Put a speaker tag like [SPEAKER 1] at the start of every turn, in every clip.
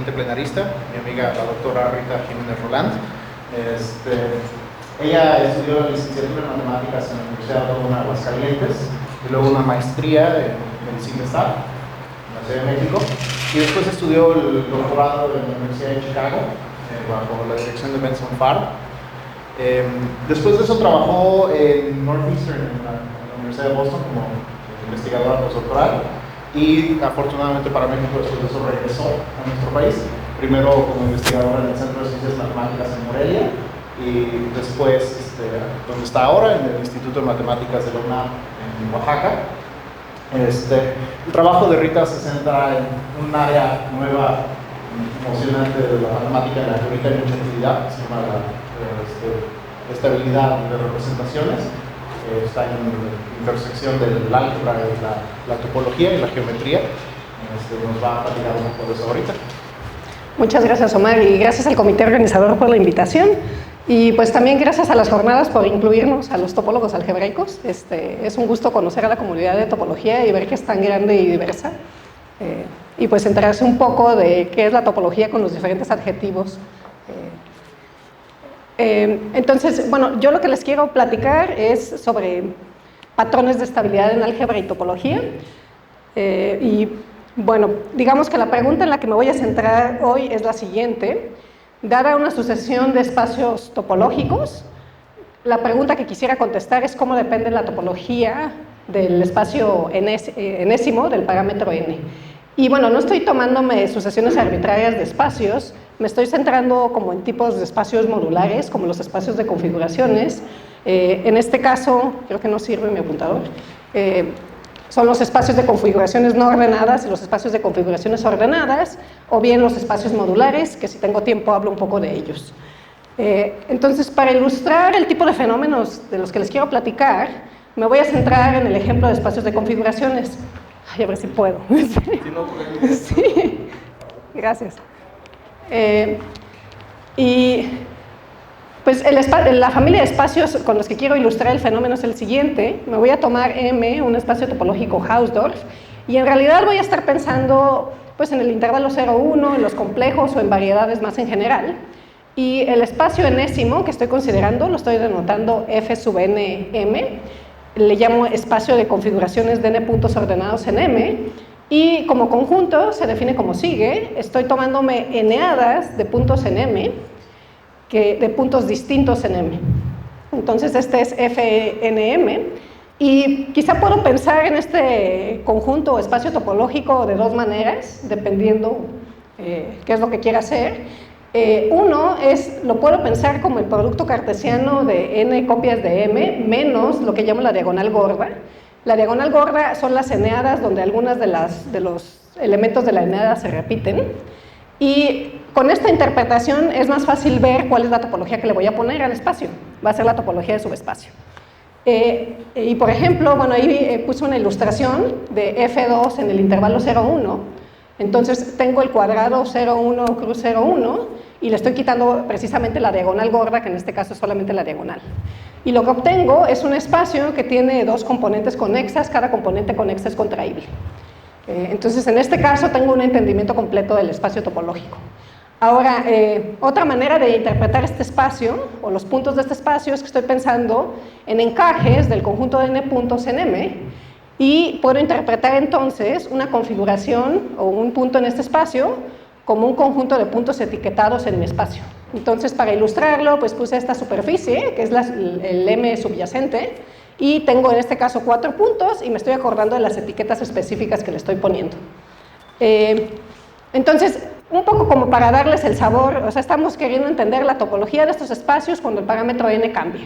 [SPEAKER 1] siguiente plenarista, mi amiga la doctora Rita Jiménez Roland. Ella estudió licenciatura en matemáticas en la Universidad Autónoma de Aguascalientes y luego una maestría en medicina en la Ciudad de México, y después estudió el doctorado en la Universidad de Chicago bajo la dirección de Benson Farr. Después de eso trabajó en Northeastern, en la Universidad de Boston, como investigadora postdoctoral, y afortunadamente para México después de eso regresó a nuestro país, primero como investigadora en el Centro de Ciencias Matemáticas en Morelia, y después donde está ahora, en el Instituto de Matemáticas de la UNAM en Oaxaca. El trabajo de Rita se centra en un área nueva, emocionante de la matemática en la que ahorita hay mucha actividad, se llama la estabilidad de representaciones. Está en la intersección del álgebra, la topología y la geometría. Nos va a platicar un poco de eso ahorita.
[SPEAKER 2] Muchas gracias, Omar, y gracias al comité organizador por la invitación. Y pues también gracias a las jornadas por incluirnos a los topólogos algebraicos. Es un gusto conocer a la comunidad de topología y ver que es tan grande y diversa. Y pues enterarse un poco de qué es la topología con los diferentes adjetivos. Entonces, bueno, yo lo que les quiero platicar es sobre patrones de estabilidad en álgebra y topología. Y bueno, digamos que la pregunta en la que me voy a centrar hoy es la siguiente. Dada una sucesión de espacios topológicos, la pregunta que quisiera contestar es cómo depende la topología del espacio enésimo del parámetro n. Y bueno, no estoy tomándome sucesiones arbitrarias de espacios, me estoy centrando como en tipos de espacios modulares, como los espacios de configuraciones. En este caso, creo que no sirve mi apuntador, son los espacios de configuraciones no ordenadas y los espacios de configuraciones ordenadas, o bien los espacios modulares, que si tengo tiempo hablo un poco de ellos. Entonces, para ilustrar el tipo de fenómenos de los que les quiero platicar, me voy a centrar en el ejemplo de espacios de configuraciones. Ay, a ver si puedo. Sí, gracias. Y pues la familia de espacios con los que quiero ilustrar el fenómeno es el siguiente. Me voy a tomar M, un espacio topológico Hausdorff, y en realidad voy a estar pensando pues, en el intervalo 0,1, en los complejos o en variedades más en general. Y el espacio enésimo que estoy considerando lo estoy denotando F sub n m, le llamo espacio de configuraciones de n puntos ordenados en M, y como conjunto se define como sigue. Estoy tomándome n-hadas de puntos en M, de puntos distintos en M. Entonces este es FNM, y quizá puedo pensar en este conjunto o espacio topológico de dos maneras, dependiendo qué es lo que quiera hacer. Uno lo puedo pensar como el producto cartesiano de n copias de M menos lo que llamo la diagonal gorda. La diagonal gorda son las n-hadas donde algunas de los elementos de la n-hada se repiten, y con esta interpretación es más fácil ver cuál es la topología que le voy a poner al espacio. Va a ser la topología de subespacio. Y por ejemplo, bueno, ahí puse una ilustración de F2 en el intervalo 0,1. Entonces tengo el cuadrado 0,1 cruz 0,1 y le estoy quitando precisamente la diagonal gorda, que en este caso es solamente la diagonal. Y lo que obtengo es un espacio que tiene dos componentes conexas, cada componente conexa es contraíble. Entonces en este caso tengo un entendimiento completo del espacio topológico. Ahora, otra manera de interpretar este espacio, o los puntos de este espacio, es que estoy pensando en encajes del conjunto de n puntos en M, y puedo interpretar entonces una configuración o un punto en este espacio como un conjunto de puntos etiquetados en mi espacio. Entonces, para ilustrarlo, pues puse esta superficie, que es el M subyacente, y tengo en este caso 4 puntos, y me estoy acordando de las etiquetas específicas que le estoy poniendo. Entonces, un poco como para darles el sabor, o sea, estamos queriendo entender la topología de estos espacios cuando el parámetro n cambie.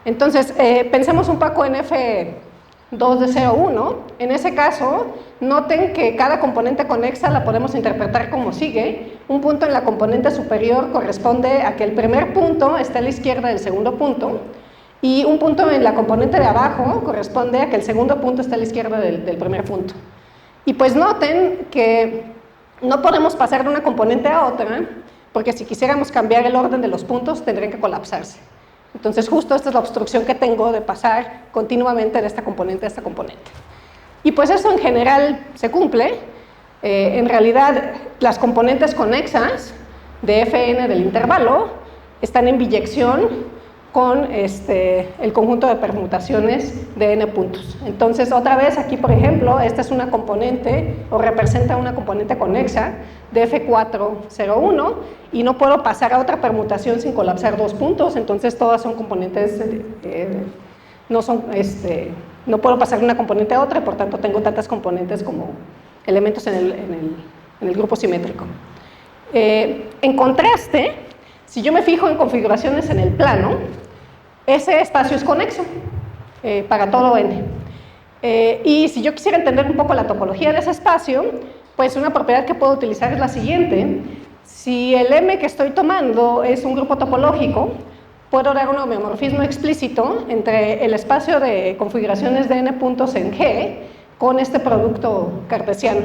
[SPEAKER 2] Entonces, pensemos un poco en F2 de 0,1. En ese caso, noten que cada componente conexa la podemos interpretar como sigue. Un punto en la componente superior corresponde a que el primer punto está a la izquierda del segundo punto, y un punto en la componente de abajo corresponde a que el segundo punto está a la izquierda del primer punto. Y pues noten que no podemos pasar de una componente a otra, porque si quisiéramos cambiar el orden de los puntos, tendrían que colapsarse. Entonces, justo esta es la obstrucción que tengo de pasar continuamente de esta componente a esta componente. Y pues eso en general se cumple, En realidad, las componentes conexas de Fn del intervalo están en biyección con el conjunto de permutaciones de n puntos. Entonces, otra vez aquí, por ejemplo, esta es una componente o representa una componente conexa de F401 y no puedo pasar a otra permutación sin colapsar dos puntos, entonces todas son componentes, no puedo pasar de una componente a otra y por tanto tengo tantas componentes como elementos en el grupo simétrico. En contraste, si yo me fijo en configuraciones en el plano, ese espacio es conexo para todo n. Y si yo quisiera entender un poco la topología de ese espacio, pues una propiedad que puedo utilizar es la siguiente. Si el M que estoy tomando es un grupo topológico, puedo dar un homeomorfismo explícito entre el espacio de configuraciones de n puntos en G con este producto cartesiano.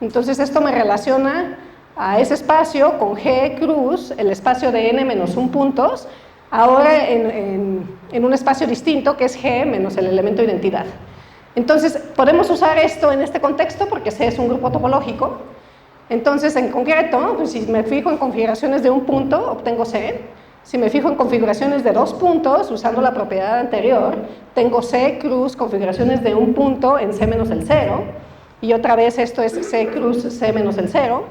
[SPEAKER 2] Entonces esto me relaciona a ese espacio con G cruz, el espacio de n menos 1 puntos, ahora en un espacio distinto que es G menos el elemento identidad. Entonces podemos usar esto en este contexto porque C es un grupo topológico. Entonces en concreto, pues, si me fijo en configuraciones de un punto, obtengo C. Si me fijo en configuraciones de dos puntos, usando la propiedad anterior, tengo C cruz configuraciones de un punto en C menos el 0. Y otra vez esto es C cruz C menos el 0.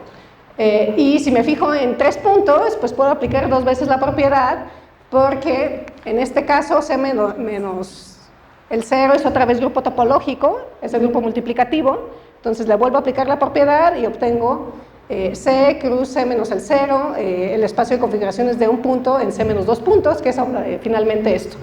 [SPEAKER 2] Y si me fijo en tres puntos, pues puedo aplicar dos veces la propiedad, porque en este caso C menos el 0 es otra vez grupo topológico, es el grupo multiplicativo, entonces le vuelvo a aplicar la propiedad y obtengo C cruz C menos el 0, el espacio de configuraciones de un punto en C menos 2 puntos, que es finalmente esto.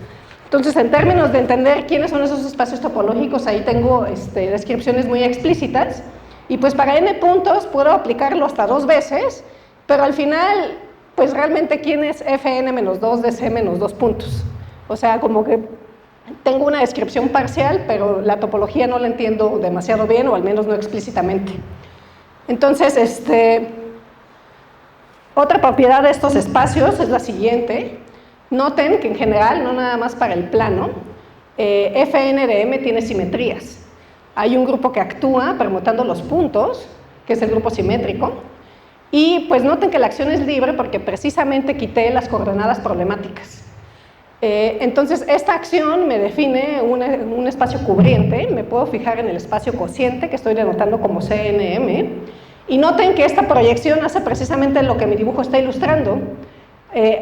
[SPEAKER 2] Entonces, en términos de entender quiénes son esos espacios topológicos, ahí tengo descripciones muy explícitas, y pues para n puntos puedo aplicarlo hasta dos veces, pero al final, pues realmente quién es Fn menos 2 de C menos 2 puntos. O sea, como que tengo una descripción parcial, pero la topología no la entiendo demasiado bien, o al menos no explícitamente. Entonces, otra propiedad de estos espacios es la siguiente. Noten que en general, no nada más para el plano, Fn de M tiene simetrías. Hay un grupo que actúa permutando los puntos, que es el grupo simétrico, y pues noten que la acción es libre porque precisamente quité las coordenadas problemáticas. Entonces, esta acción me define un espacio cubriente, me puedo fijar en el espacio cociente, que estoy denotando como CNM, y noten que esta proyección hace precisamente lo que mi dibujo está ilustrando.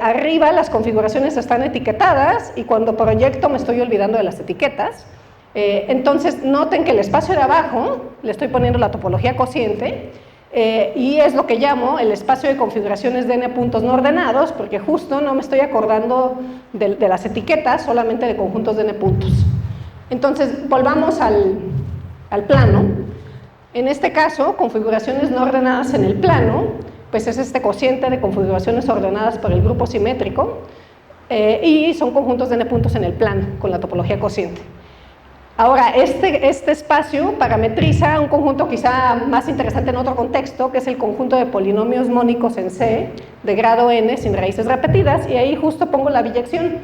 [SPEAKER 2] Arriba las configuraciones están etiquetadas, y cuando proyecto me estoy olvidando de las etiquetas. Entonces, noten que el espacio de abajo, le estoy poniendo la topología cociente, y es lo que llamo el espacio de configuraciones de n puntos no ordenados, porque justo no me estoy acordando de las etiquetas, solamente de conjuntos de n puntos. Entonces, volvamos al plano. En este caso, configuraciones no ordenadas en el plano, pues es este cociente de configuraciones ordenadas por el grupo simétrico, y son conjuntos de n puntos en el plano, con la topología cociente. Ahora, este espacio parametriza un conjunto quizá más interesante en otro contexto, que es el conjunto de polinomios mónicos en C de grado n sin raíces repetidas, y ahí justo pongo la biyección.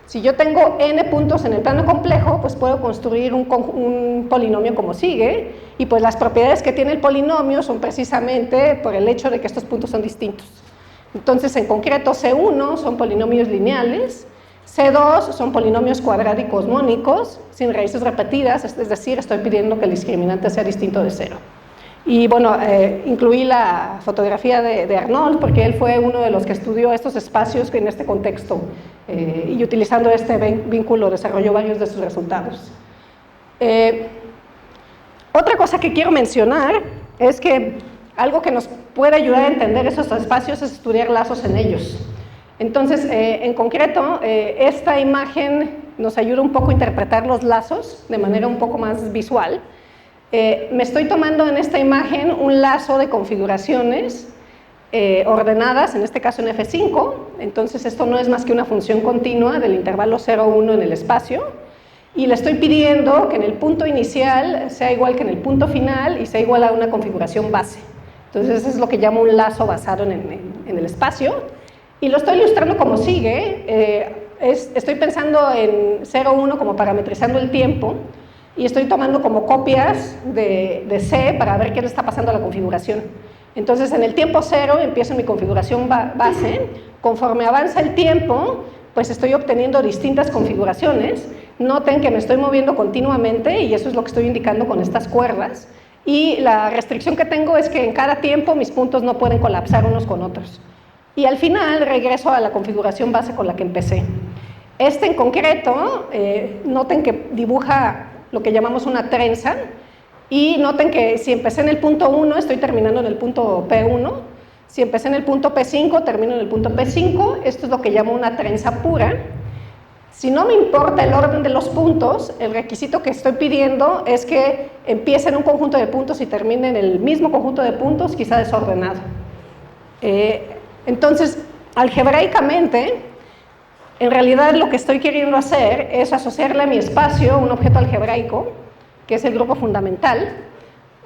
[SPEAKER 2] Si yo tengo n puntos en el plano complejo, pues puedo construir un polinomio como sigue, y pues las propiedades que tiene el polinomio son precisamente por el hecho de que estos puntos son distintos. Entonces, en concreto, C1 son polinomios lineales, C2 son polinomios cuadráticos mónicos, sin raíces repetidas, es decir, estoy pidiendo que el discriminante sea distinto de 0. Y bueno, incluí la fotografía de Arnold, porque él fue uno de los que estudió estos espacios en este contexto, y utilizando este vínculo desarrolló varios de sus resultados. Otra cosa que quiero mencionar es que algo que nos puede ayudar a entender esos espacios es estudiar lazos en ellos. Entonces, en concreto, esta imagen nos ayuda un poco a interpretar los lazos de manera un poco más visual. Me estoy tomando en esta imagen un lazo de configuraciones ordenadas, en este caso en F5, entonces esto no es más que una función continua del intervalo 0,1 en el espacio, y le estoy pidiendo que en el punto inicial sea igual que en el punto final y sea igual a una configuración base. Entonces, eso es lo que llamo un lazo basado en el espacio. Y lo estoy ilustrando como sigue. Estoy pensando en 0,1 como parametrizando el tiempo. y estoy tomando como copias de C para ver qué le está pasando a la configuración. Entonces, en el tiempo 0 empiezo mi configuración base. Conforme avanza el tiempo, pues estoy obteniendo distintas configuraciones. Noten que me estoy moviendo continuamente y eso es lo que estoy indicando con estas cuerdas. Y la restricción que tengo es que en cada tiempo mis puntos no pueden colapsar unos con otros. Y al final regreso a la configuración base con la que empecé. Este en concreto, noten que dibuja lo que llamamos una trenza. Y noten que si empecé en el punto 1, estoy terminando en el punto P1. Si empecé en el punto P5, termino en el punto P5. Esto es lo que llamo una trenza pura. Si no me importa el orden de los puntos, el requisito que estoy pidiendo es que empiece en un conjunto de puntos y termine en el mismo conjunto de puntos, quizá desordenado. Entonces, algebraicamente, en realidad lo que estoy queriendo hacer es asociarle a mi espacio un objeto algebraico, que es el grupo fundamental,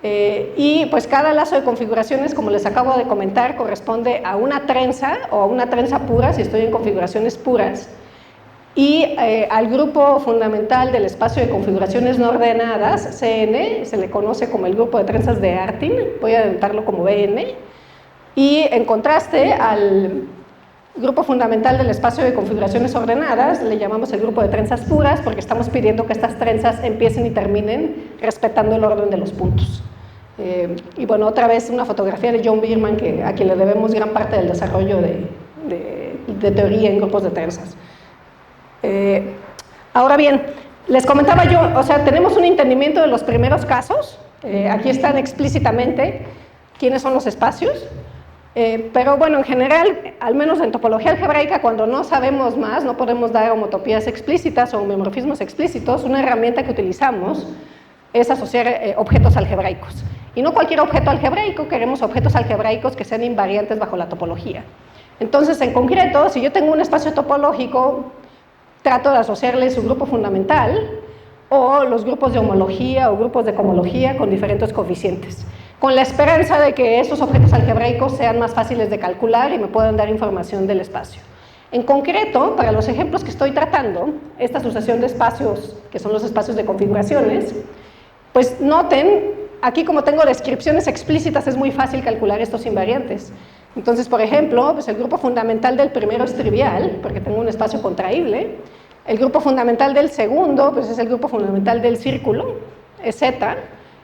[SPEAKER 2] y pues cada lazo de configuraciones, como les acabo de comentar, corresponde a una trenza o a una trenza pura, si estoy en configuraciones puras, y al grupo fundamental del espacio de configuraciones no ordenadas, CN, se le conoce como el grupo de trenzas de Artin, voy a anotarlo como BN, y en contraste al grupo fundamental del espacio de configuraciones ordenadas, le llamamos el grupo de trenzas puras porque estamos pidiendo que estas trenzas empiecen y terminen respetando el orden de los puntos. Y bueno, otra vez una fotografía de John Bierman, a quien le debemos gran parte del desarrollo de teoría en grupos de trenzas. Ahora bien, les comentaba yo, o sea, tenemos un entendimiento de los primeros casos, aquí están explícitamente quiénes son los espacios. Pero bueno, en general, al menos en topología algebraica, cuando no sabemos más, no podemos dar homotopías explícitas o homomorfismos explícitos, una herramienta que utilizamos es asociar objetos algebraicos. Y no cualquier objeto algebraico, queremos objetos algebraicos que sean invariantes bajo la topología. Entonces, en concreto, si yo tengo un espacio topológico, trato de asociarle su grupo fundamental o los grupos de homología o grupos de cohomología con diferentes coeficientes, con la esperanza de que esos objetos algebraicos sean más fáciles de calcular y me puedan dar información del espacio. En concreto, para los ejemplos que estoy tratando, esta sucesión de espacios, que son los espacios de configuraciones, pues noten, aquí como tengo descripciones explícitas, es muy fácil calcular estos invariantes. Entonces, por ejemplo, pues el grupo fundamental del primero es trivial, porque tengo un espacio contraíble. El grupo fundamental del segundo, pues es el grupo fundamental del círculo, es Z.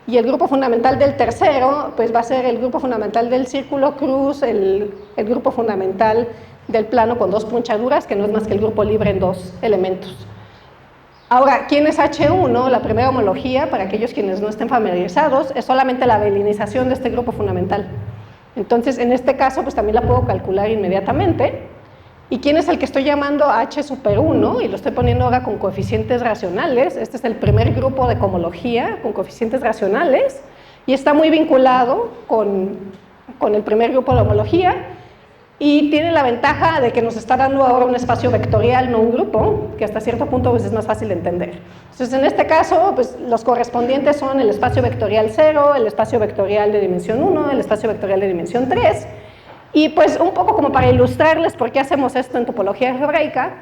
[SPEAKER 2] Y el grupo fundamental del tercero, pues va a ser el grupo fundamental del círculo cruz el grupo fundamental del plano con dos punchaduras, que no es más que el grupo libre en dos elementos. Ahora, ¿quién es H1? La primera homología, para aquellos quienes no estén familiarizados, es solamente la abelinización de este grupo fundamental. Entonces, en este caso, pues también la puedo calcular inmediatamente. ¿Y quién es el que estoy llamando H super 1? Y lo estoy poniendo ahora con coeficientes racionales. Este es el primer grupo de cohomología con coeficientes racionales y está muy vinculado con el primer grupo de homología y tiene la ventaja de que nos está dando ahora un espacio vectorial, no un grupo, que hasta cierto punto pues, es más fácil de entender. Entonces, en este caso, pues, los correspondientes son el espacio vectorial 0, el espacio vectorial de dimensión 1, el espacio vectorial de dimensión 3, y pues un poco como para ilustrarles por qué hacemos esto en topología algebraica,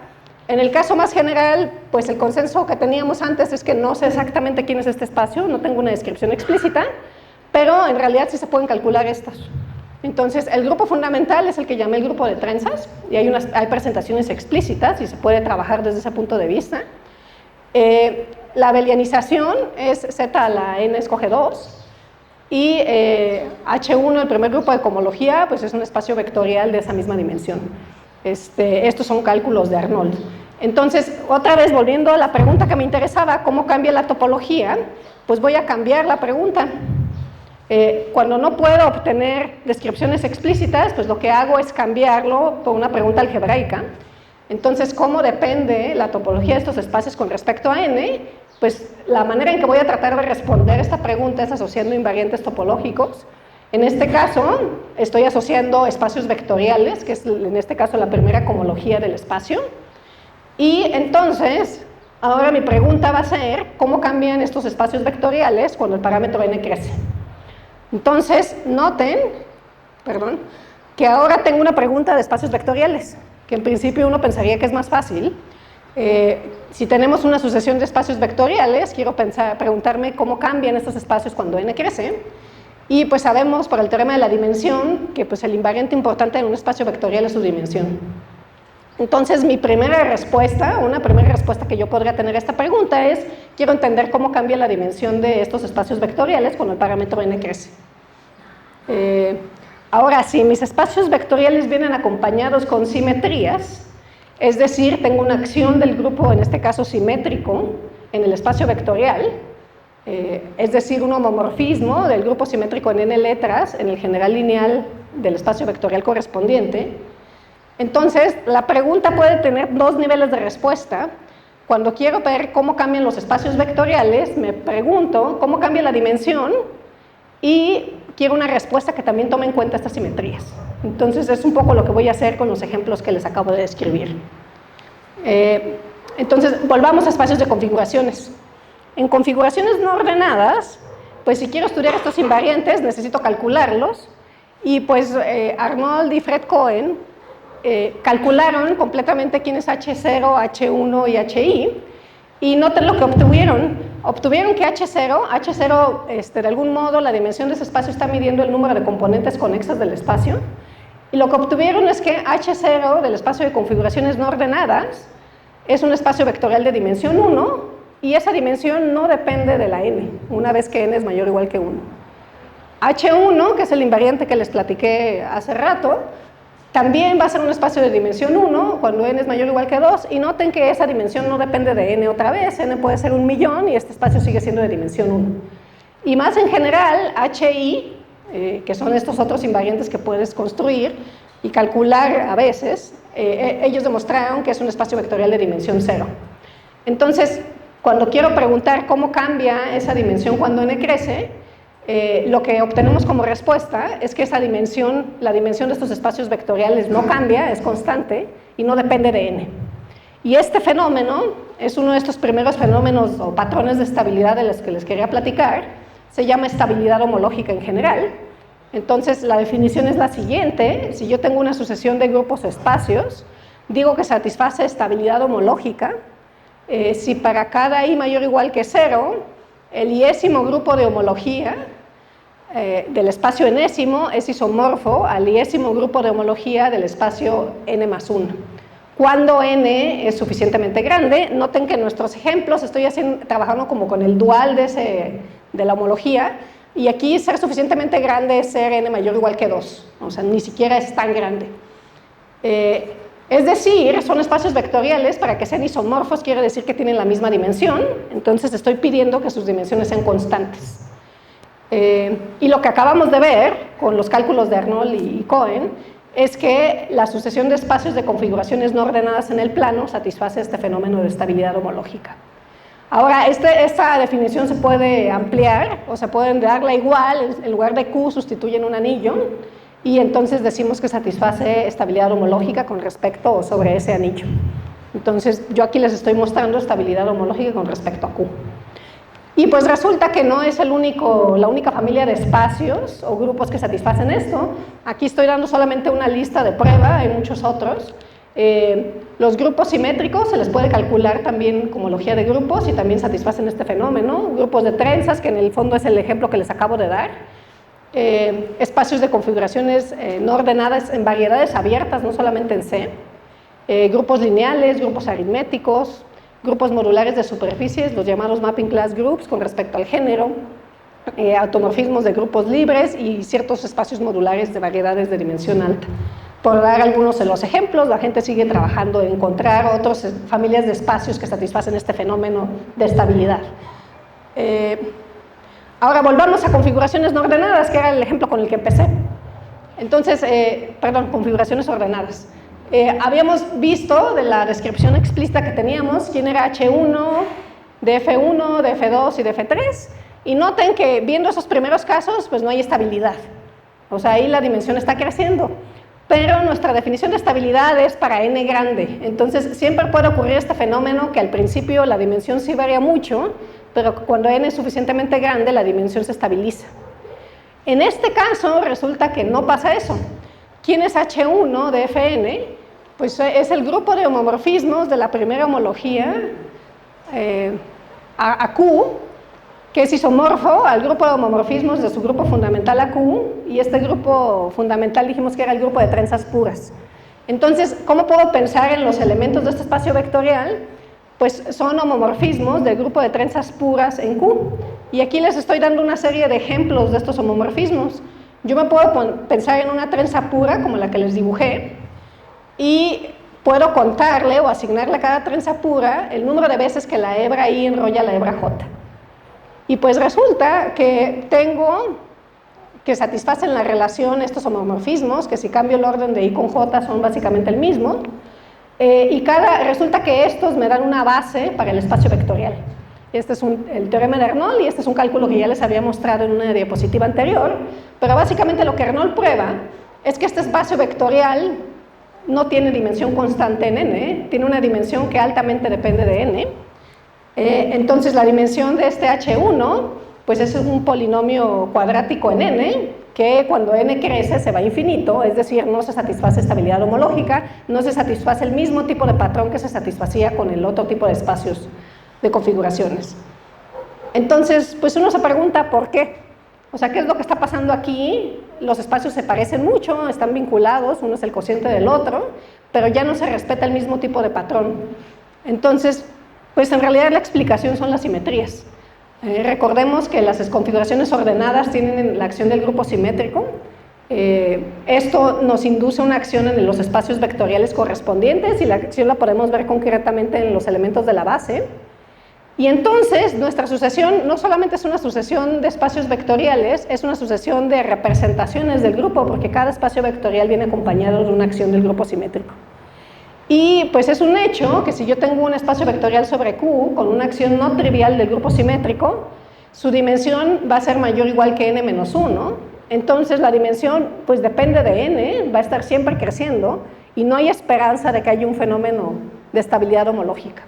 [SPEAKER 2] en el caso más general, pues el consenso que teníamos antes es que no sé exactamente quién es este espacio, no tengo una descripción explícita, pero en realidad sí se pueden calcular estos. Entonces, el grupo fundamental es el que llamé el grupo de trenzas, y hay presentaciones explícitas y se puede trabajar desde ese punto de vista. La abelianización es Z a la n escoge 2, y H1, el primer grupo de cohomología, pues es un espacio vectorial de esa misma dimensión. Estos son cálculos de Arnold. Entonces, otra vez volviendo a la pregunta que me interesaba, ¿cómo cambia la topología? Pues voy a cambiar la pregunta. Cuando no puedo obtener descripciones explícitas, pues lo que hago es cambiarlo por una pregunta algebraica. Entonces, ¿cómo depende la topología de estos espacios con respecto a n? Pues la manera en que voy a tratar de responder esta pregunta es asociando invariantes topológicos. En este caso, estoy asociando espacios vectoriales, que es en este caso la primera cohomología del espacio. Y entonces, ahora mi pregunta va a ser, ¿cómo cambian estos espacios vectoriales cuando el parámetro n crece? Entonces, noten, que ahora tengo una pregunta de espacios vectoriales, que en principio uno pensaría que es más fácil, Si tenemos una sucesión de espacios vectoriales, quiero preguntarme cómo cambian estos espacios cuando n crece. Y pues sabemos por el teorema de la dimensión que pues el invariante importante en un espacio vectorial es su dimensión. Entonces mi primera respuesta, una primera respuesta que yo podría tener a esta pregunta es, quiero entender cómo cambia la dimensión de estos espacios vectoriales cuando el parámetro n crece. Ahora, si mis espacios vectoriales vienen acompañados con simetrías, es decir, tengo una acción del grupo, en este caso simétrico, en el espacio vectorial, es decir, un homomorfismo del grupo simétrico en n letras en el general lineal del espacio vectorial correspondiente. Entonces, la pregunta puede tener dos niveles de respuesta. Cuando quiero ver cómo cambian los espacios vectoriales, me pregunto cómo cambia la dimensión y quiero una respuesta que también tome en cuenta estas simetrías. Entonces, es un poco lo que voy a hacer con los ejemplos que les acabo de describir. Entonces, volvamos a espacios de configuraciones. En configuraciones no ordenadas, pues si quiero estudiar estos invariantes, necesito calcularlos, y pues Arnold y Fred Cohen calcularon completamente quién es H0, H1 y HI, y noten lo que obtuvieron. Obtuvieron que H0 de algún modo la dimensión de ese espacio está midiendo el número de componentes conexas del espacio, y lo que obtuvieron es que H0 del espacio de configuraciones no ordenadas es un espacio vectorial de dimensión 1, y esa dimensión no depende de la n, una vez que n es mayor o igual que 1. H1, que es el invariante que les platiqué hace rato, también va a ser un espacio de dimensión 1 cuando n es mayor o igual que 2, y noten que esa dimensión no depende de n otra vez, n puede ser 1.000.000 y este espacio sigue siendo de dimensión 1. Y más en general, HI, que son estos otros invariantes que puedes construir y calcular a veces, ellos demostraron que es un espacio vectorial de dimensión 0. Entonces, cuando quiero preguntar cómo cambia esa dimensión cuando n crece, lo que obtenemos como respuesta es que esa dimensión, la dimensión de estos espacios vectoriales no cambia, es constante y no depende de n. Y este fenómeno es uno de estos primeros fenómenos o patrones de estabilidad de los que les quería platicar, se llama estabilidad homológica en general. Entonces la definición es la siguiente: si yo tengo una sucesión de grupos o espacios, digo que satisface estabilidad homológica si para cada i mayor o igual que 0, el iésimo grupo de homología del espacio enésimo es isomorfo al iésimo grupo de homología del espacio n más 1. Cuando n es suficientemente grande, noten que en nuestros ejemplos estoy trabajando como con el dual de la homología, y aquí ser suficientemente grande es ser n mayor o igual que 2, o sea, ni siquiera es tan grande. Es decir, son espacios vectoriales, para que sean isomorfos quiere decir que tienen la misma dimensión, entonces estoy pidiendo que sus dimensiones sean constantes. Y lo que acabamos de ver con los cálculos de Arnold y Cohen es que la sucesión de espacios de configuraciones no ordenadas en el plano satisface este fenómeno de estabilidad homológica. Ahora, esta definición se puede ampliar, o se pueden darla igual, en lugar de Q sustituyen un anillo, y entonces decimos que satisface estabilidad homológica con respecto o sobre ese anillo. Entonces, yo aquí les estoy mostrando estabilidad homológica con respecto a Q. Y pues resulta que no es la única familia de espacios o grupos que satisfacen esto. Aquí estoy dando solamente una lista de prueba, hay muchos otros. Los grupos simétricos se les puede calcular también como homología de grupos y también satisfacen este fenómeno. Grupos de trenzas, que en el fondo es el ejemplo que les acabo de dar. Espacios de configuraciones no ordenadas en variedades abiertas, no solamente en C. Grupos lineales, grupos aritméticos, grupos modulares de superficies, los llamados mapping class groups con respecto al género, automorfismos de grupos libres y ciertos espacios modulares de variedades de dimensión alta. Por dar algunos de los ejemplos, la gente sigue trabajando en encontrar otras familias de espacios que satisfacen este fenómeno de estabilidad. Ahora volvamos a configuraciones no ordenadas, que era el ejemplo con el que empecé. Entonces, configuraciones ordenadas. Habíamos visto de la descripción explícita que teníamos quién era H1, DF1, DF2 y DF3, y noten que viendo esos primeros casos, pues no hay estabilidad. O sea, ahí la dimensión está creciendo. Pero nuestra definición de estabilidad es para n grande, entonces siempre puede ocurrir este fenómeno que al principio la dimensión sí varía mucho, pero cuando n es suficientemente grande la dimensión se estabiliza. En este caso resulta que no pasa eso. ¿Quién es H1 de Fn? Pues es el grupo de homomorfismos de la primera homología a Q, que es isomorfo al grupo de homomorfismos de su grupo fundamental a Q, y este grupo fundamental dijimos que era el grupo de trenzas puras. Entonces, ¿cómo puedo pensar en los elementos de este espacio vectorial? Pues son homomorfismos del grupo de trenzas puras en Q. Y aquí les estoy dando una serie de ejemplos de estos homomorfismos. Yo me puedo pensar en una trenza pura, como la que les dibujé, y puedo contarle o asignarle a cada trenza pura el número de veces que la hebra I enrolla la hebra J. Y pues resulta que tengo que satisfacen la relación estos homomorfismos, que si cambio el orden de I con J son básicamente el mismo, y resulta que estos me dan una base para el espacio vectorial. Este es el teorema de Arnold, y este es un cálculo que ya les había mostrado en una diapositiva anterior, pero básicamente lo que Arnold prueba es que este espacio vectorial no tiene dimensión constante en n, tiene una dimensión que altamente depende de n. Entonces la dimensión de este H1 pues es un polinomio cuadrático en n, que cuando n crece se va a infinito, es decir, no se satisface estabilidad homológica, no se satisface el mismo tipo de patrón que se satisfacía con el otro tipo de espacios de configuraciones. Entonces, pues uno se pregunta ¿por qué? O sea, ¿qué es lo que está pasando aquí? Los espacios se parecen mucho, están vinculados, uno es el cociente del otro, pero ya no se respeta el mismo tipo de patrón. Entonces, pues en realidad la explicación son las simetrías. Recordemos que las configuraciones ordenadas tienen la acción del grupo simétrico. Esto nos induce una acción en los espacios vectoriales correspondientes, y la acción la podemos ver concretamente en los elementos de la base. Y entonces nuestra sucesión no solamente es una sucesión de espacios vectoriales, es una sucesión de representaciones del grupo, porque cada espacio vectorial viene acompañado de una acción del grupo simétrico. Y pues es un hecho que si yo tengo un espacio vectorial sobre Q con una acción no trivial del grupo simétrico, su dimensión va a ser mayor o igual que n menos 1, entonces la dimensión pues depende de n, va a estar siempre creciendo, y no hay esperanza de que haya un fenómeno de estabilidad homológica.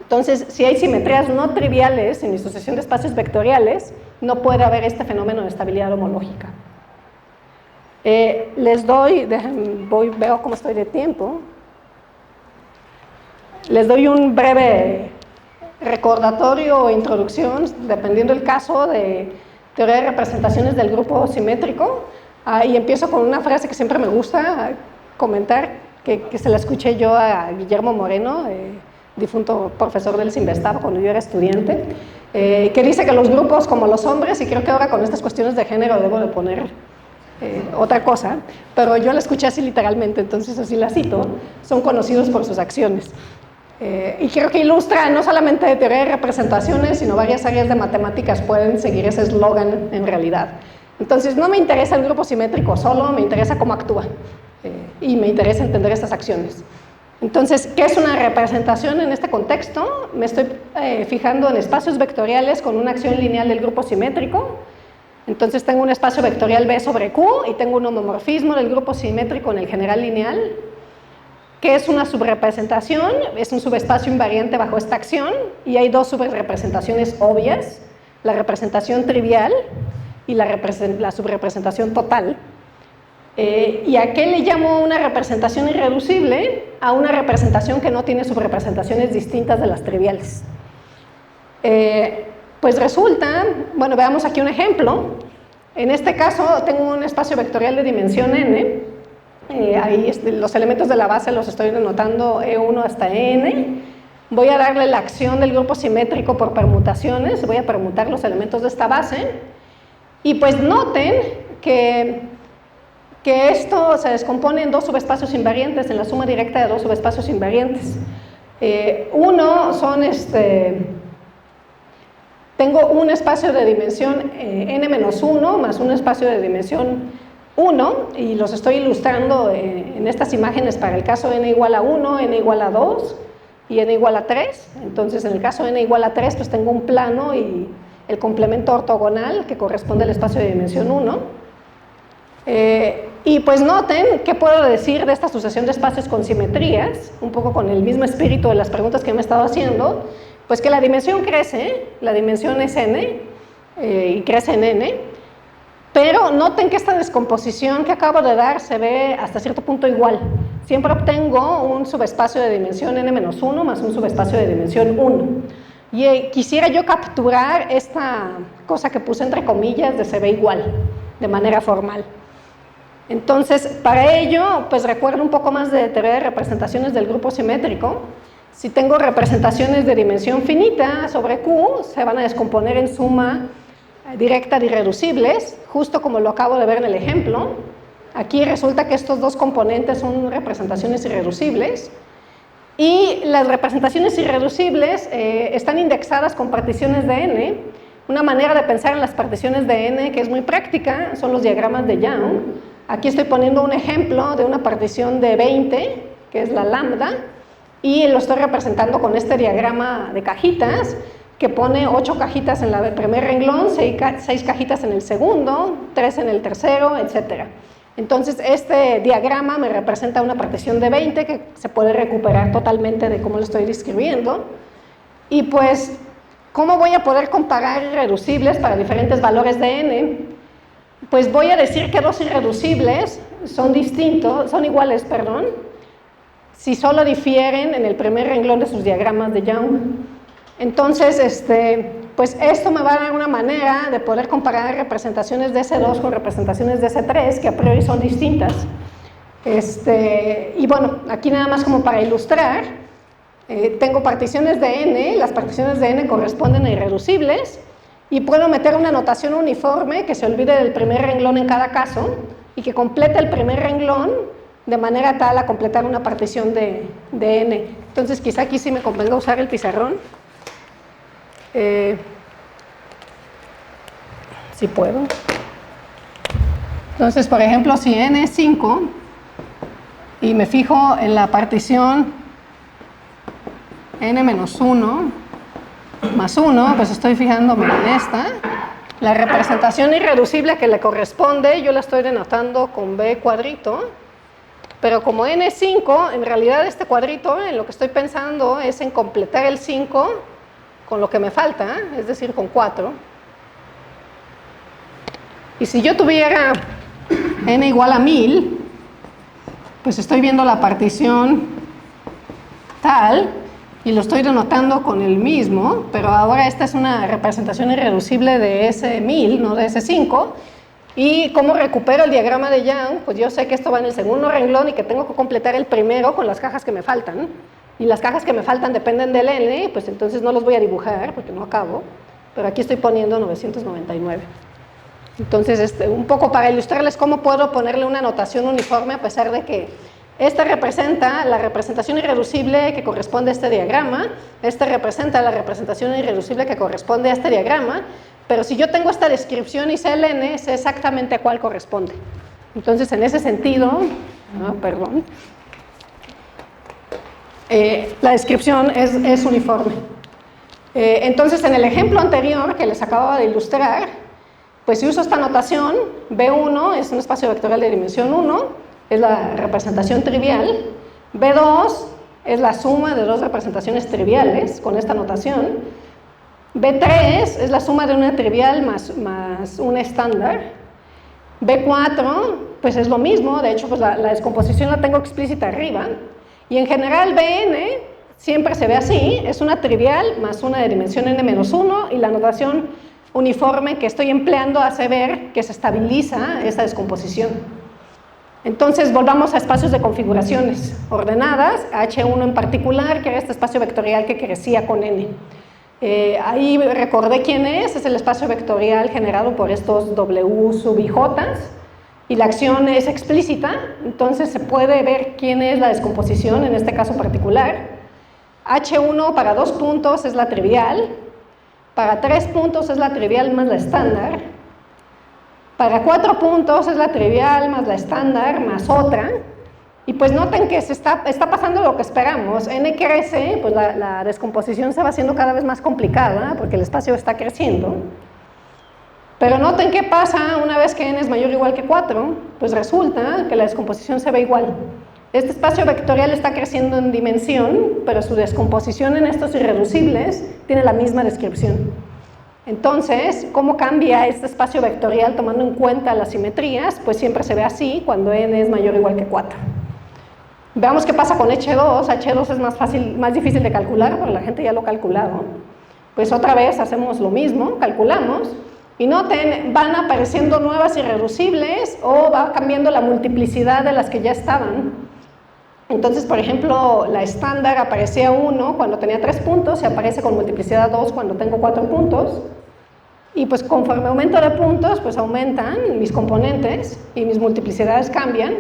[SPEAKER 2] Entonces, si hay simetrías no triviales en mi sucesión de espacios vectoriales, no puede haber este fenómeno de estabilidad homológica. Les doy, veo cómo estoy de tiempo. Les doy un breve recordatorio o introducción, dependiendo del caso, de teoría de representaciones del grupo simétrico. Y empiezo con una frase que siempre me gusta comentar, que se la escuché yo a Guillermo Moreno, difunto profesor del Sinvestab cuando yo era estudiante, que dice que los grupos como los hombres, y creo que ahora con estas cuestiones de género debo de poner otra cosa, pero yo la escuché así literalmente, entonces así la cito, son conocidos por sus acciones. Y creo que ilustra no solamente de teoría de representaciones, sino varias áreas de matemáticas pueden seguir ese eslogan en realidad. Entonces no me interesa el grupo simétrico solo, me interesa cómo actúa, y me interesa entender estas acciones. Entonces, ¿qué es una representación en este contexto? Me estoy fijando en espacios vectoriales con una acción lineal del grupo simétrico. Entonces tengo un espacio vectorial B sobre Q y tengo un homomorfismo del grupo simétrico en el general lineal. ¿Qué es una subrepresentación? Es un subespacio invariante bajo esta acción, y hay dos subrepresentaciones obvias, la representación trivial y la subrepresentación total. ¿Y a qué le llamo una representación irreducible? A una representación que no tiene subrepresentaciones distintas de las triviales. Pues resulta, bueno, veamos aquí un ejemplo. En este caso tengo un espacio vectorial de dimensión n. Ahí los elementos de la base los estoy denotando E1 hasta n. Voy a darle la acción del grupo simétrico por permutaciones, voy a permutar los elementos de esta base. Y pues noten que esto se descompone en dos subespacios invariantes, en la suma directa de dos subespacios invariantes. Uno son, tengo un espacio de dimensión n-1 más un espacio de dimensión 1, y los estoy ilustrando en estas imágenes para el caso n igual a 1, n igual a 2 y n igual a 3. Entonces en el caso n igual a 3 pues tengo un plano y el complemento ortogonal que corresponde al espacio de dimensión 1. Y pues noten qué puedo decir de esta sucesión de espacios con simetrías, un poco con el mismo espíritu de las preguntas que me he estado haciendo, pues que la dimensión crece, la dimensión es n, y crece en n, pero noten que esta descomposición que acabo de dar se ve hasta cierto punto igual. Siempre obtengo un subespacio de dimensión n-1 más un subespacio de dimensión 1. Y quisiera yo capturar esta cosa que puse entre comillas de se ve igual, de manera formal. Entonces, para ello, pues recuerdo un poco más de teoría de representaciones del grupo simétrico. Si tengo representaciones de dimensión finita sobre Q, se van a descomponer en suma directa de irreducibles, justo como lo acabo de ver en el ejemplo. Aquí resulta que estos dos componentes son representaciones irreducibles. Y las representaciones irreducibles están indexadas con particiones de n. Una manera de pensar en las particiones de n que es muy práctica son los diagramas de Young. Aquí estoy poniendo un ejemplo de una partición de 20, que es la lambda, y lo estoy representando con este diagrama de cajitas, que pone 8 cajitas en el primer renglón, 6 cajitas en el segundo, 3 en el tercero, etc. Entonces, este diagrama me representa una partición de 20 que se puede recuperar totalmente de cómo lo estoy describiendo. Y pues, ¿cómo voy a poder comparar irreducibles para diferentes valores de n? Pues voy a decir que dos irreducibles son iguales, si solo difieren en el primer renglón de sus diagramas de Young. Entonces, pues esto me va a dar una manera de poder comparar representaciones de S2 con representaciones de S3, que a priori son distintas. Y bueno, aquí nada más como para ilustrar, tengo particiones de n, las particiones de n corresponden a irreducibles, y puedo meter una notación uniforme que se olvide del primer renglón en cada caso, y que complete el primer renglón de manera tal a completar una partición de n. Entonces quizá aquí sí me convenga usar el pizarrón. Si puedo. Entonces, por ejemplo, si n es 5 y me fijo en la partición n-1 más 1, pues estoy fijándome en esta. La representación irreducible que le corresponde, yo la estoy denotando con b cuadrito, pero como n es 5, en realidad este cuadrito, en lo que estoy pensando es en completar el 5 con lo que me falta, es decir, con 4. Y si yo tuviera n igual a 1000, pues estoy viendo la partición tal, y lo estoy denotando con el mismo, pero ahora esta es una representación irreducible de S1000, no de S5, y ¿cómo recupero el diagrama de Young? Pues yo sé que esto va en el segundo renglón y que tengo que completar el primero con las cajas que me faltan. Y las cajas que me faltan dependen del n, pues entonces no los voy a dibujar porque no acabo, pero aquí estoy poniendo 999. Entonces, un poco para ilustrarles cómo puedo ponerle una notación uniforme a pesar de que esta representa la representación irreducible que corresponde a este diagrama, esta representa la representación irreducible que corresponde a este diagrama, pero si yo tengo esta descripción y sé el n, sé exactamente a cuál corresponde. Entonces, en ese sentido, la descripción es uniforme. Entonces, en el ejemplo anterior que les acababa de ilustrar, pues si uso esta notación, B1 es un espacio vectorial de dimensión 1, es la representación trivial, B2 es la suma de dos representaciones triviales con esta notación, B3 es la suma de una trivial más una estándar, B4 pues es lo mismo, de hecho pues la descomposición la tengo explícita arriba, y en general Bn siempre se ve así, es una trivial más una de dimensión n-1 y la notación uniforme que estoy empleando hace ver que se estabiliza esa descomposición. Entonces volvamos a espacios de configuraciones ordenadas, H1 en particular, que era este espacio vectorial que crecía con n. Ahí recordé quién es el espacio vectorial generado por estos W sub i j, y la acción es explícita, entonces se puede ver quién es la descomposición en este caso particular. H1 para 2 puntos es la trivial, para 3 puntos es la trivial más la estándar, para 4 puntos es la trivial más la estándar más otra, y pues noten que está pasando lo que esperamos, n crece, pues la descomposición se va haciendo cada vez más complicada porque el espacio está creciendo. Pero noten qué pasa una vez que n es mayor o igual que 4, pues resulta que la descomposición se ve igual. Este espacio vectorial está creciendo en dimensión, pero su descomposición en estos irreducibles tiene la misma descripción. Entonces, ¿cómo cambia este espacio vectorial tomando en cuenta las simetrías? Pues siempre se ve así cuando n es mayor o igual que 4. Veamos qué pasa con H2. H2 es más difícil de calcular, porque la gente ya lo ha calculado. Pues otra vez hacemos lo mismo, calculamos, y noten, van apareciendo nuevas irreducibles o va cambiando la multiplicidad de las que ya estaban. Entonces, por ejemplo, la estándar aparecía 1 cuando tenía 3 puntos y aparece con multiplicidad 2 cuando tengo 4 puntos. Y pues conforme aumento de puntos, pues aumentan mis componentes y mis multiplicidades cambian.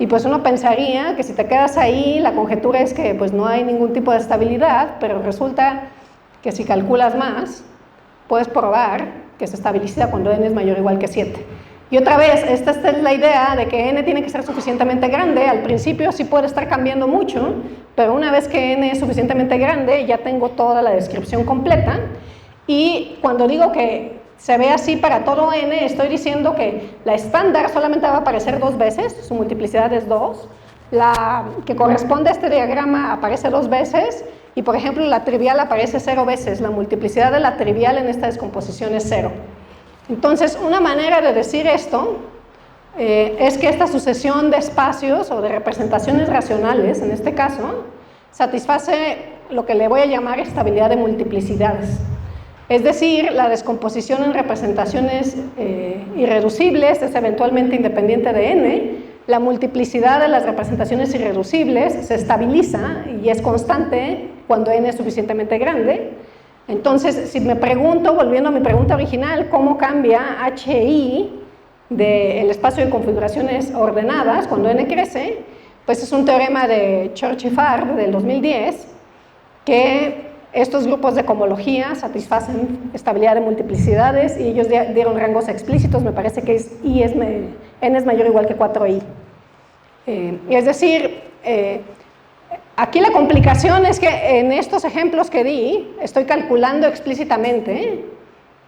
[SPEAKER 2] Y pues uno pensaría que si te quedas ahí, la conjetura es que pues no hay ningún tipo de estabilidad, pero resulta que si calculas más, puedes probar que se estabiliza cuando n es mayor o igual que 7. Y otra vez, esta es la idea de que n tiene que ser suficientemente grande. Al principio sí puede estar cambiando mucho, pero una vez que n es suficientemente grande, ya tengo toda la descripción completa. Y cuando digo que se ve así para todo n, estoy diciendo que la estándar solamente va a aparecer 2 veces, su multiplicidad es 2, la que corresponde a este diagrama aparece 2 veces, y por ejemplo la trivial aparece 0 veces, la multiplicidad de la trivial en esta descomposición es 0. Entonces, una manera de decir esto es que esta sucesión de espacios o de representaciones racionales, en este caso, satisface lo que le voy a llamar estabilidad de multiplicidades. Es decir, la descomposición en representaciones irreducibles es eventualmente independiente de n, la multiplicidad de las representaciones irreducibles se estabiliza y es constante cuando n es suficientemente grande. Entonces, si me pregunto, volviendo a mi pregunta original, ¿cómo cambia HI del espacio de configuraciones ordenadas cuando n crece? Pues es un teorema de Church y Farb del 2010 que estos grupos de cohomología satisfacen estabilidad de multiplicidades y ellos dieron rangos explícitos, me parece que n es mayor o igual que 4i. Es decir, aquí la complicación es que en estos ejemplos que di, estoy calculando explícitamente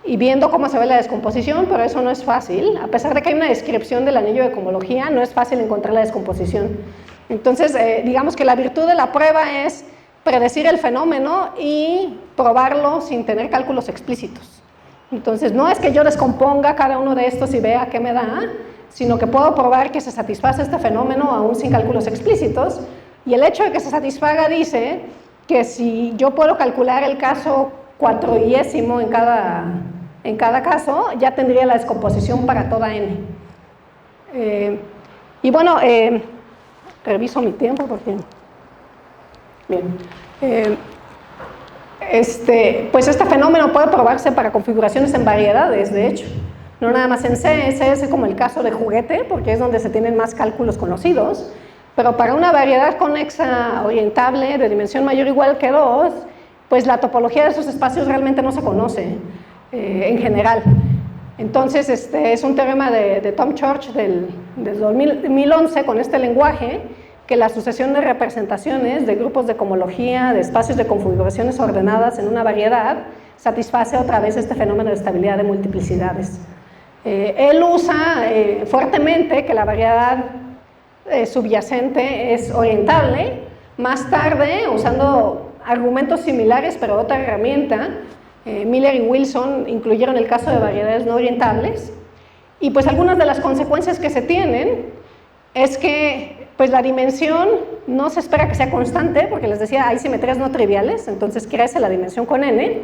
[SPEAKER 2] y viendo cómo se ve la descomposición, pero eso no es fácil. A pesar de que hay una descripción del anillo de cohomología, no es fácil encontrar la descomposición. Entonces, digamos que la virtud de la prueba es predecir el fenómeno y probarlo sin tener cálculos explícitos. Entonces, no es que yo descomponga cada uno de estos y vea qué me da, sino que puedo probar que se satisface este fenómeno aún sin cálculos explícitos, y el hecho de que se satisfaga dice que si yo puedo calcular el caso 4iésimo en cada caso, ya tendría la descomposición para toda n. Y bueno, reviso mi tiempo porque... Bien. Pues este fenómeno puede probarse para configuraciones en variedades, de hecho. No nada más en C, ese es como el caso de juguete, porque es donde se tienen más cálculos conocidos, pero para una variedad conexa orientable de dimensión mayor o igual que 2, pues la topología de esos espacios realmente no se conoce en general. Entonces, es un teorema de Tom Church del 2011 con este lenguaje, que la sucesión de representaciones de grupos de cohomología, de espacios de configuraciones ordenadas en una variedad, satisface otra vez este fenómeno de estabilidad de multiplicidades. Él usa fuertemente que la variedad subyacente es orientable. Más tarde, usando argumentos similares pero otra herramienta, Miller y Wilson incluyeron el caso de variedades no orientables, y pues algunas de las consecuencias que se tienen es que pues la dimensión no se espera que sea constante, porque les decía, hay simetrías no triviales, entonces crece la dimensión con n,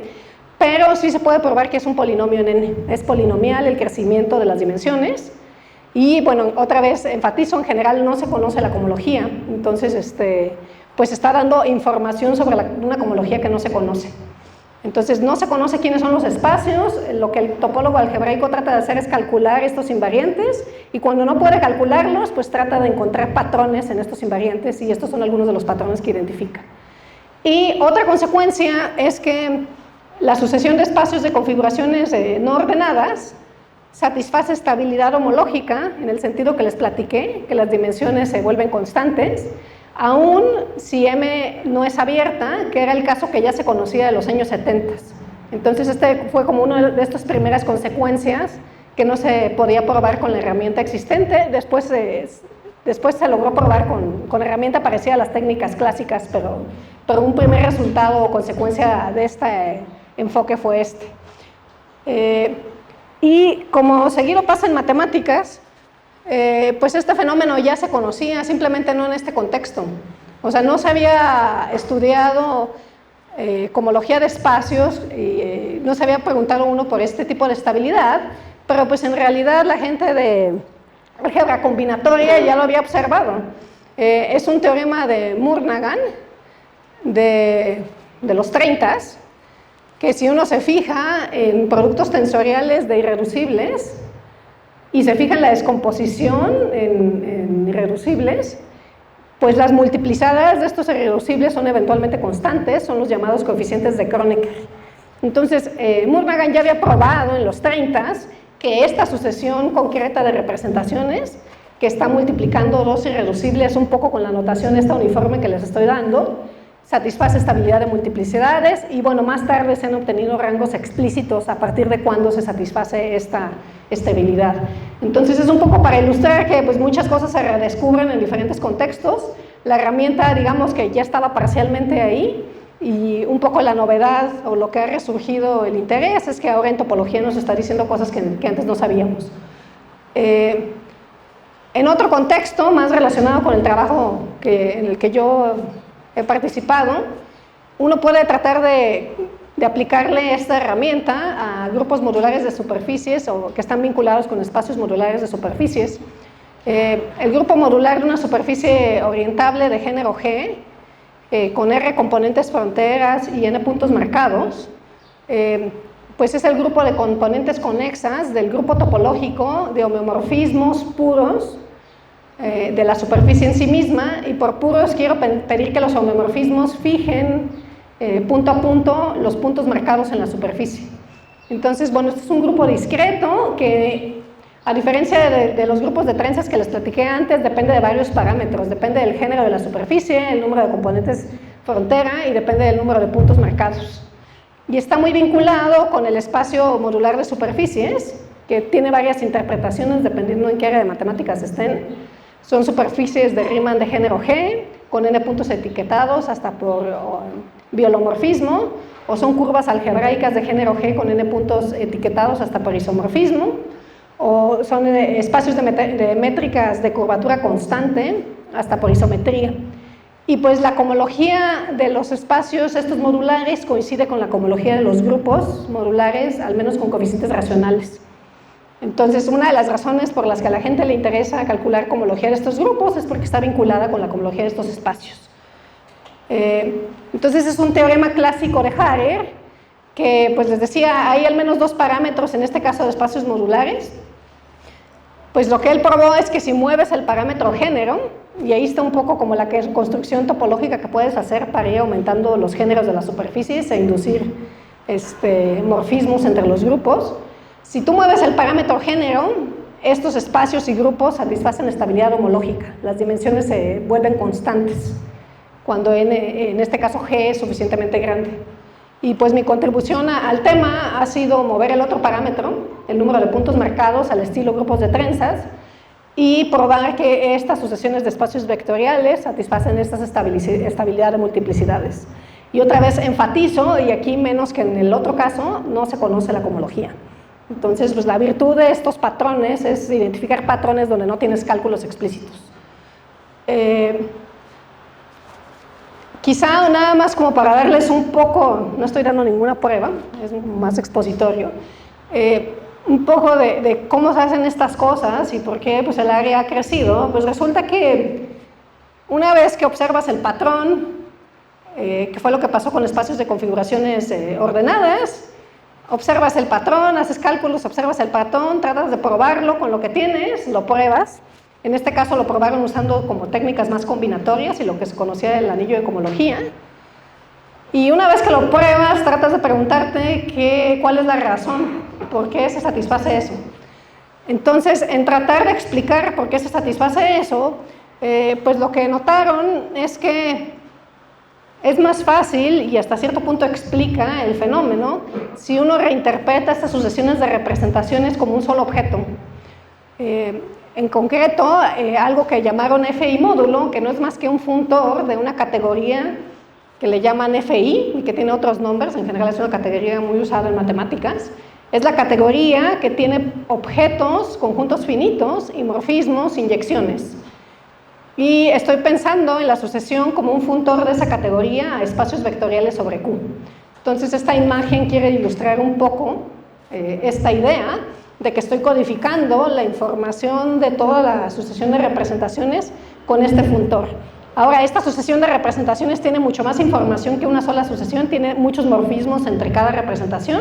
[SPEAKER 2] pero sí se puede probar que es un polinomio en n, es polinomial el crecimiento de las dimensiones. Y bueno, otra vez enfatizo, en general no se conoce la cohomología, entonces pues está dando información sobre una cohomología que no se conoce. Entonces no se conoce quiénes son los espacios, lo que el topólogo algebraico trata de hacer es calcular estos invariantes, y cuando no puede calcularlos, pues trata de encontrar patrones en estos invariantes, y estos son algunos de los patrones que identifica. Y otra consecuencia es que la sucesión de espacios de configuraciones no ordenadas satisface estabilidad homológica, en el sentido que les platiqué, que las dimensiones se vuelven constantes, aún si M no es abierta, que era el caso que ya se conocía de los años 70. Entonces fue como una de estas primeras consecuencias que no se podía probar con la herramienta existente. Después se logró probar con herramienta parecida a las técnicas clásicas, pero un primer resultado o consecuencia de este enfoque fue este. Y como seguido pasa en matemáticas, pues este fenómeno ya se conocía, simplemente no en este contexto. O sea, no se había estudiado cohomología de espacios, y no se había preguntado uno por este tipo de estabilidad, pero pues en realidad la gente de álgebra combinatoria ya lo había observado. Es un teorema de Murnaghan de los 30s, que si uno se fija en productos tensoriales de irreducibles y se fija en la descomposición en irreducibles, pues las multiplicadas de estos irreducibles son eventualmente constantes, son los llamados coeficientes de Kronecker. Entonces, Murnaghan ya había probado en los 30s que esta sucesión concreta de representaciones, que está multiplicando dos irreducibles un poco con la notación esta uniforme que les estoy dando, satisface estabilidad de multiplicidades, y bueno, más tarde se han obtenido rangos explícitos a partir de cuándo se satisface esta estabilidad. Entonces es un poco para ilustrar que pues muchas cosas se redescubren en diferentes contextos. La herramienta, digamos que ya estaba parcialmente ahí, y un poco la novedad o lo que ha resurgido el interés es que ahora en topología nos está diciendo cosas que antes no sabíamos. En otro contexto, más relacionado con el trabajo en el que yo he participado, uno puede tratar de aplicarle esta herramienta a grupos modulares de superficies o que están vinculados con espacios modulares de superficies. El grupo modular de una superficie orientable de género G, con R componentes fronteras y N puntos marcados, pues es el grupo de componentes conexas del grupo topológico de homeomorfismos puros de la superficie en sí misma, y por puros quiero pedir que los homeomorfismos fijen punto a punto los puntos marcados en la superficie. Entonces, bueno, este es un grupo discreto que, a diferencia de los grupos de trenzas que les platiqué antes, depende de varios parámetros. Depende del género de la superficie, el número de componentes frontera, y depende del número de puntos marcados. Y está muy vinculado con el espacio modular de superficies, que tiene varias interpretaciones dependiendo en qué área de matemáticas estén. Son superficies de Riemann de género G, con N puntos etiquetados hasta por biolomorfismo, o son curvas algebraicas de género G con N puntos etiquetados hasta por isomorfismo, o son espacios de métricas de curvatura constante hasta por isometría. Y pues la cohomología de los espacios estos modulares coincide con la cohomología de los grupos modulares, al menos con coeficientes racionales. Entonces, una de las razones por las que a la gente le interesa calcular cohomología de estos grupos es porque está vinculada con la cohomología de estos espacios. Entonces, es un teorema clásico de Harrer, que, pues les decía, hay al menos dos parámetros en este caso de espacios modulares. Pues lo que él probó es que si mueves el parámetro género, y ahí está un poco como la construcción topológica que puedes hacer para ir aumentando los géneros de las superficies e inducir morfismos entre los grupos. Si tú mueves el parámetro género, estos espacios y grupos satisfacen estabilidad homológica. Las dimensiones se vuelven constantes cuando en este caso G es suficientemente grande. Y pues mi contribución al tema ha sido mover el otro parámetro, el número de puntos marcados al estilo grupos de trenzas, y probar que estas sucesiones de espacios vectoriales satisfacen esta estabilidad de multiplicidades. Y otra vez enfatizo, y aquí menos que en el otro caso, no se conoce la cohomología. Entonces, pues la virtud de estos patrones es identificar patrones donde no tienes cálculos explícitos. Quizá nada más como para darles un poco, no estoy dando ninguna prueba, es más expositorio, un poco de cómo se hacen estas cosas y por qué pues, el área ha crecido. Pues resulta que una vez que observas el patrón, que fue lo que pasó con espacios de configuraciones ordenadas, observas el patrón, haces cálculos, observas el patrón, tratas de probarlo con lo que tienes, lo pruebas. En este caso lo probaron usando como técnicas más combinatorias y lo que se conocía del anillo de cohomología. Y una vez que lo pruebas, tratas de preguntarte cuál es la razón, por qué se satisface eso. Entonces, en tratar de explicar por qué se satisface eso, pues lo que notaron es que es más fácil y hasta cierto punto explica el fenómeno si uno reinterpreta estas sucesiones de representaciones como un solo objeto. En concreto, algo que llamaron FI módulo, que no es más que un funtor de una categoría que le llaman FI y que tiene otros nombres, en general es una categoría muy usada en matemáticas. Es la categoría que tiene objetos, conjuntos finitos y morfismos, inyecciones. Y estoy pensando en la sucesión como un funtor de esa categoría a espacios vectoriales sobre Q. Entonces, esta imagen quiere ilustrar un poco esta idea de que estoy codificando la información de toda la sucesión de representaciones con este funtor. Ahora, esta sucesión de representaciones tiene mucho más información que una sola sucesión, tiene muchos morfismos entre cada representación,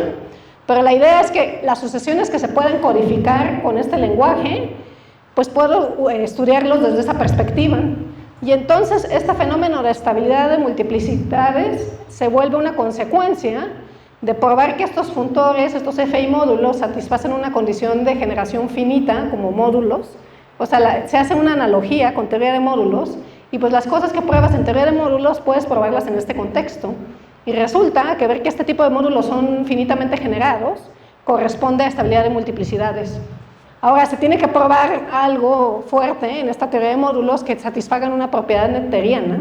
[SPEAKER 2] pero la idea es que las sucesiones que se pueden codificar con este lenguaje, pues puedo estudiarlos desde esa perspectiva. Y entonces este fenómeno de estabilidad de multiplicidades se vuelve una consecuencia de probar que estos funtores, estos FI módulos, satisfacen una condición de generación finita como módulos. O sea, se hace una analogía con teoría de módulos, y pues las cosas que pruebas en teoría de módulos puedes probarlas en este contexto. Y resulta que ver que este tipo de módulos son finitamente generados corresponde a estabilidad de multiplicidades. Ahora, se tiene que probar algo fuerte en esta teoría de módulos que satisfagan una propiedad netteriana,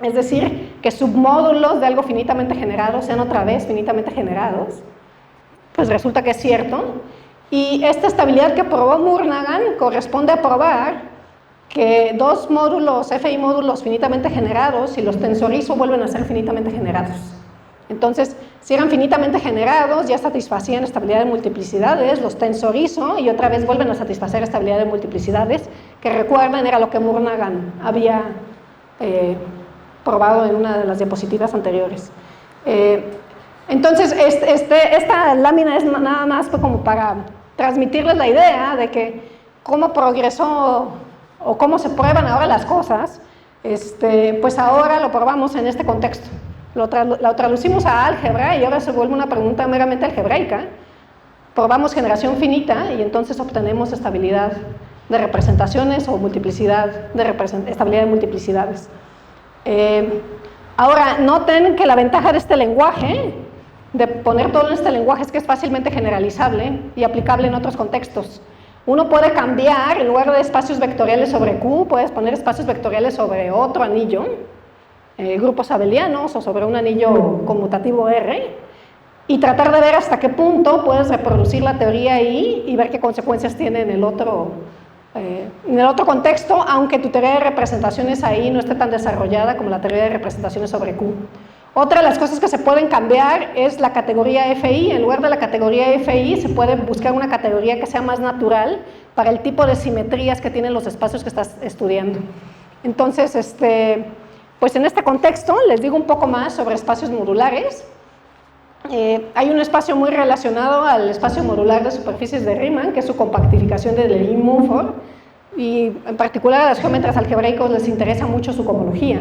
[SPEAKER 2] es decir, que submódulos de algo finitamente generado sean otra vez finitamente generados. Pues resulta que es cierto. Y esta estabilidad que probó Murnaghan corresponde a probar que dos módulos, FI módulos finitamente generados, si los tensorizo, vuelven a ser finitamente generados. Entonces, si eran finitamente generados, ya satisfacían estabilidad de multiplicidades, los tensorizo y otra vez vuelven a satisfacer estabilidad de multiplicidades, que recuerden era lo que Murnaghan había probado en una de las diapositivas anteriores. Entonces, esta lámina es nada más como para transmitirles la idea de que cómo progresó o cómo se prueban ahora las cosas, pues ahora lo probamos en este contexto. Lo traducimos a álgebra y ahora se vuelve una pregunta meramente algebraica. Probamos generación finita y entonces obtenemos estabilidad de representaciones o multiplicidad estabilidad de multiplicidades. Ahora, noten que la ventaja de este lenguaje, de poner todo en este lenguaje, es que es fácilmente generalizable y aplicable en otros contextos. Uno puede cambiar, en lugar de espacios vectoriales sobre Q, puedes poner espacios vectoriales sobre otro anillo, grupos abelianos o sobre un anillo conmutativo R, y tratar de ver hasta qué punto puedes reproducir la teoría ahí y ver qué consecuencias tiene en el otro contexto, aunque tu teoría de representaciones ahí no esté tan desarrollada como la teoría de representaciones sobre Q. Otra de las cosas que se pueden cambiar es la categoría FI. En lugar de la categoría FI se puede buscar una categoría que sea más natural para el tipo de simetrías que tienen los espacios que estás estudiando. Entonces, pues en este contexto les digo un poco más sobre espacios modulares. Hay un espacio muy relacionado al espacio modular de superficies de Riemann, que es su compactificación de Deligne-Mumford, y en particular a los geómetras algebraicos les interesa mucho su cohomología.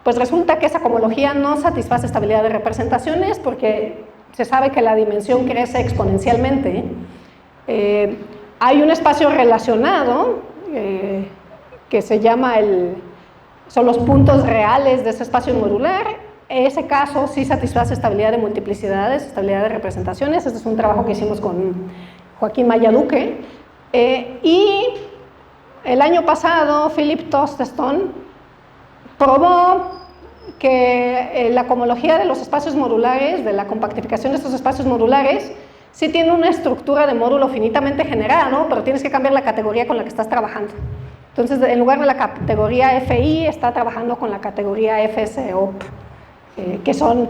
[SPEAKER 2] Pues resulta que esa cohomología no satisface estabilidad de representaciones porque se sabe que la dimensión crece exponencialmente. Hay un espacio relacionado que se llama son los puntos reales de ese espacio modular. En ese caso sí satisface estabilidad de multiplicidades, estabilidad de representaciones. Este es un trabajo que hicimos con Joaquín Maya-Duque. Y el año pasado Philip Toaststone probó que la cohomología de los espacios modulares, de la compactificación de estos espacios modulares, sí tiene una estructura de módulo finitamente generado, pero tienes que cambiar la categoría con la que estás trabajando. Entonces, en lugar de la categoría FI, está trabajando con la categoría FSOP, que son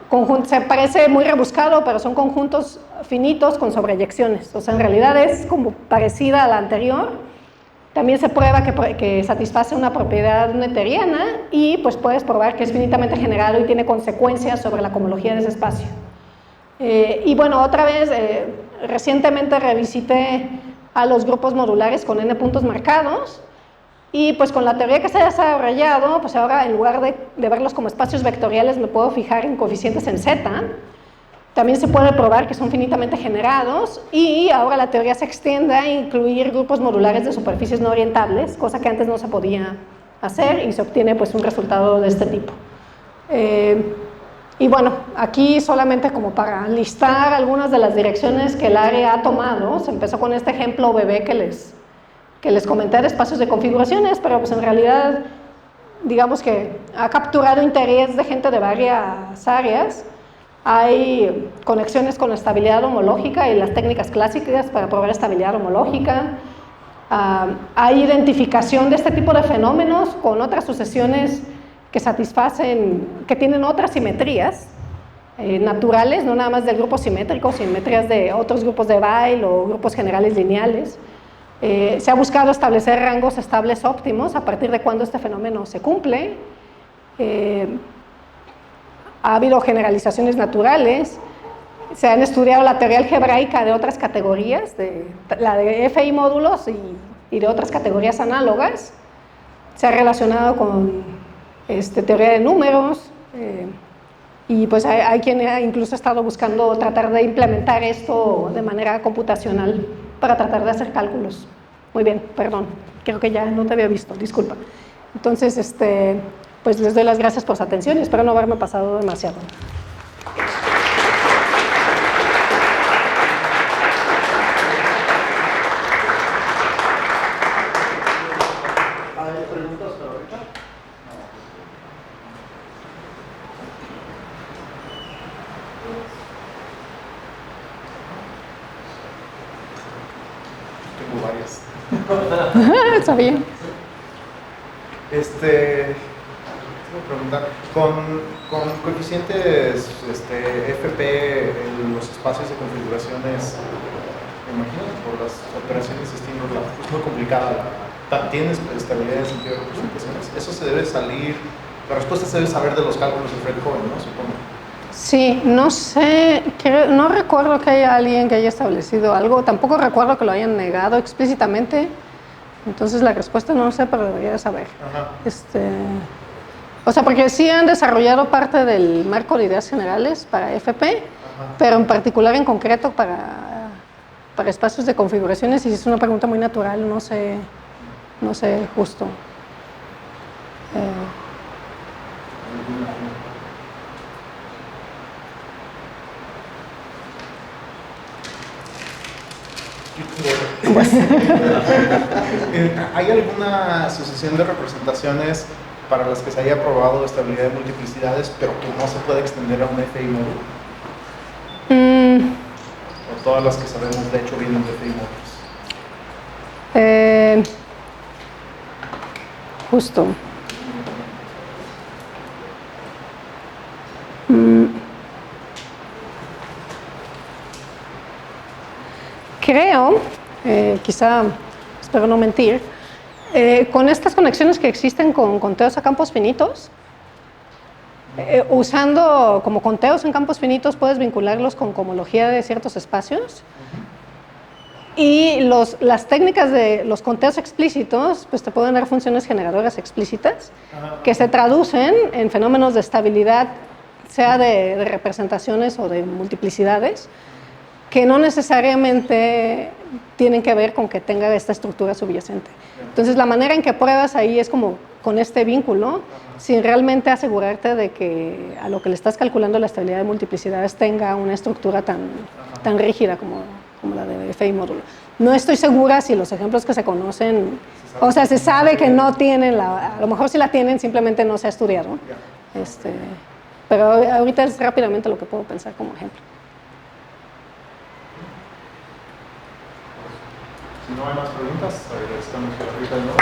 [SPEAKER 2] conjuntos, se parece muy rebuscado, pero son conjuntos finitos con sobreyecciones. O sea, en realidad es como parecida a la anterior. También se prueba que satisface una propiedad netteriana y pues puedes probar que es finitamente generado y tiene consecuencias sobre la cohomología de ese espacio. Y bueno, otra vez, recientemente revisité a los grupos modulares con n puntos marcados y pues con la teoría que se ha desarrollado, pues ahora en lugar de verlos como espacios vectoriales me puedo fijar en coeficientes en z. También se puede probar que son finitamente generados y ahora la teoría se extiende a incluir grupos modulares de superficies no orientables, cosa que antes no se podía hacer y se obtiene pues un resultado de este tipo. Y bueno, aquí solamente como para listar algunas de las direcciones que el área ha tomado, se empezó con este ejemplo bebé que les comenté de espacios de configuraciones, pero pues en realidad digamos que ha capturado interés de gente de varias áreas. Hay conexiones con estabilidad homológica y las técnicas clásicas para probar estabilidad homológica. Hay identificación de este tipo de fenómenos con otras sucesiones que satisfacen, que tienen otras simetrías naturales, no nada más del grupo simétrico, simetrías de otros grupos de Weyl o grupos generales lineales. Se ha buscado establecer rangos estables óptimos a partir de cuando este fenómeno se cumple. Ha habido generalizaciones naturales. Se han estudiado la teoría algebraica de otras categorías, la de FI módulos y de otras categorías análogas. Se ha relacionado con teoría de números y pues hay quien ha incluso estado buscando tratar de implementar esto de manera computacional para tratar de hacer cálculos. Muy bien, perdón, creo que ya no te había visto, disculpa. Entonces, pues les doy las gracias por su atención y espero no haberme pasado demasiado.
[SPEAKER 1] ¿Hay preguntas para ahorita? Tengo varias.
[SPEAKER 2] Está bien.
[SPEAKER 1] Quiero preguntar, con coeficientes FP en los espacios de configuraciones, me imagino por las operaciones de estilo es muy complicada. ¿Tienes estabilidad en sentido de representaciones? Eso se debe salir, la respuesta se debe saber de los cálculos de Fred Cohen, ¿no? Supongo.
[SPEAKER 2] Sí, no sé, no recuerdo que haya alguien que haya establecido algo, tampoco recuerdo que lo hayan negado explícitamente, entonces la respuesta no sé, pero debería de saber.
[SPEAKER 1] Ajá.
[SPEAKER 2] O sea, porque sí han desarrollado parte del marco de ideas generales para FP, ajá, pero en particular, en concreto, para espacios de configuraciones, y es una pregunta muy natural, no sé justo.
[SPEAKER 1] ¿Hay alguna sucesión de representaciones para las que se haya probado estabilidad de multiplicidades, pero que no se puede extender a un FI módulo? ¿O todas las que sabemos de hecho vienen de FI módulos?
[SPEAKER 2] Justo. Creo, quizá, espero no mentir, con estas conexiones que existen con conteos a campos finitos, usando como conteos en campos finitos puedes vincularlos con cohomología de ciertos espacios, y las técnicas de los conteos explícitos pues te pueden dar funciones generadoras explícitas que se traducen en fenómenos de estabilidad, sea de representaciones o de multiplicidades, que no necesariamente tienen que ver con que tenga esta estructura subyacente. Entonces, la manera en que pruebas ahí es como con este vínculo, sin realmente asegurarte de que a lo que le estás calculando la estabilidad de multiplicidades tenga una estructura tan rígida como la de FI módulo. No estoy segura si los ejemplos que se conocen, o sea, se sabe que no tienen, a lo mejor sí la tienen, simplemente no se ha estudiado. Pero ahorita es rápidamente lo que puedo pensar como ejemplo.
[SPEAKER 1] Si no hay más preguntas, agradecemos ahorita de nuevo.